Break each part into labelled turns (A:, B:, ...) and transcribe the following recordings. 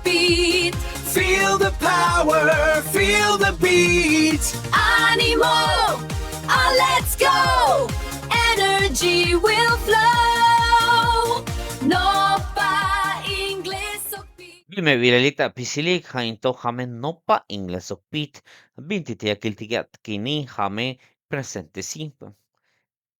A: beat.
B: Feel the power, feel the beat.
A: Animo, let's go. Energy will flow. No pa English og beat.
C: Viime virelita pisilik hainto hame nopa ingles och bit. Bintitia kiltigat kini hame presente simple.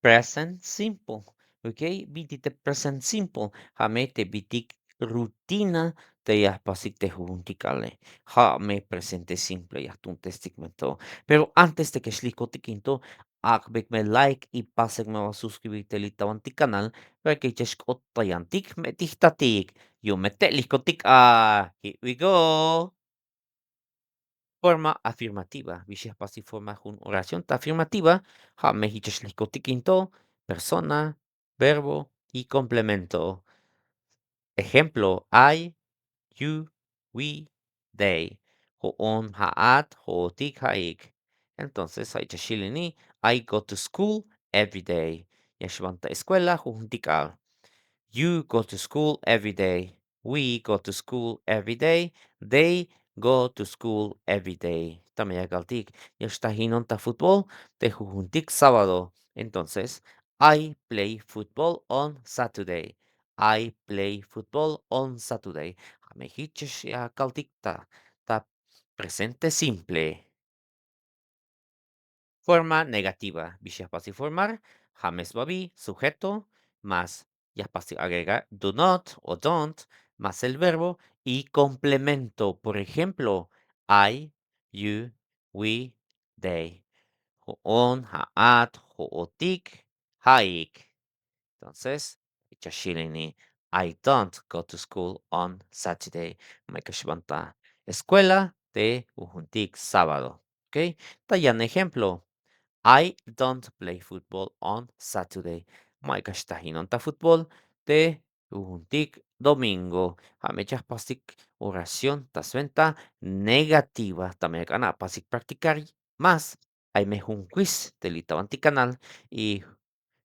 C: Present simple. Okay? Bitite present simple. Hame te bitik rutina te pasik te juntikale. Hame presente simple ya testigmento. Pero antes de que xlikotikinto, akbek me like y pasek me va suscribirte litawanti canal para que cheshkottayantik me tihtatik. Yo me telikotik here we go. Forma afirmativa. Vishih pasi forma con oración afirmativa. Ha mehicheshlikotikinto, persona, verbo y complemento. Ejemplo, I, you, we, they. Hoon, haat, hootik, haik. Entonces, hay I go to school every day. Yashvanta escuela, juntikal. You go to school every day. We go to school every day. They go to school every day. Tamayagaltik. Yashtahinonta fútbol. Te jujuntik sábado. Entonces, I play football on Saturday. I play football on Saturday. Hamehichish ya kaltik ta presente simple. Forma negativa. Bishapasi formar. James babi, sujeto, más yaspasi agregar do not o don't, más el verbo y complemento. Por ejemplo, I, you, we, they. Hoon, haat, hootik, haik. Entonces, chashilini. I don't go to school on Saturday. Maikashbanta. Escuela de ujuntik sábado. ¿Ok? Tayan ejemplo. I don't play football on Saturday. Maikаш tahinonta fútbol te ujuntik domingo. Hamechas pasik oración tasventa negativa. También gana pasik practicar más. Hay un quiz del Itabanti canal y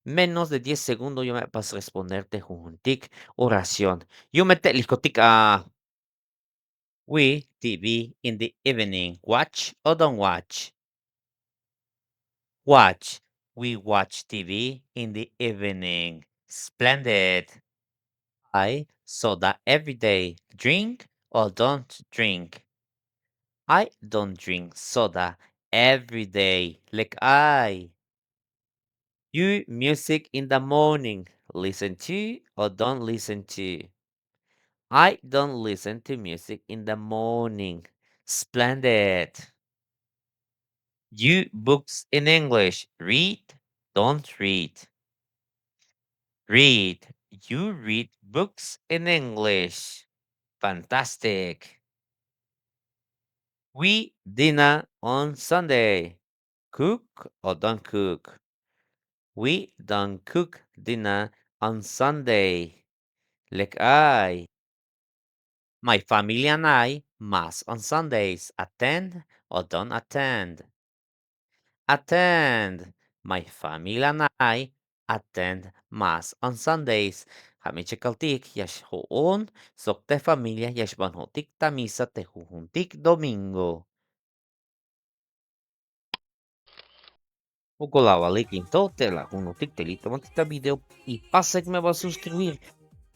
C: menos de 10 segundos yo me paso a responderte juntik oración. Yo me te liskotik a we TV in the evening. Watch or don't watch? Watch. We watch TV in the evening. Splendid. I soda every day. Drink or don't drink? I don't drink soda every day. Like I. You music in the morning. Listen to or don't listen to? I don't listen to music in the morning. Splendid. You books in English. Read, don't read? Read. You read books in English. Fantastic. We dinner on Sunday. Cook or don't cook? We don't cook dinner on Sunday. Like I. My family and I mass on Sundays. Attend or don't attend? Attend. My family and I attend mass on Sundays. Hamichekaltik yash hoon sok te familia yash banhotik ta misa te jujuntik domingo. Ukolawalik into te la junutik te lito mantita video y pasa que me va a suscribir.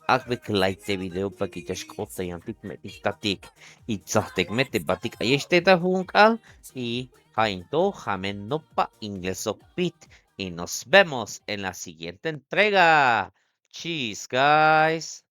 C: Hazme que like te video para que te escote y antik me dictatik y tzahtek me te batik ayeste ta junkal y jainto jamen no pa inglés pit y nos vemos en la siguiente entrega. Cheers, guys.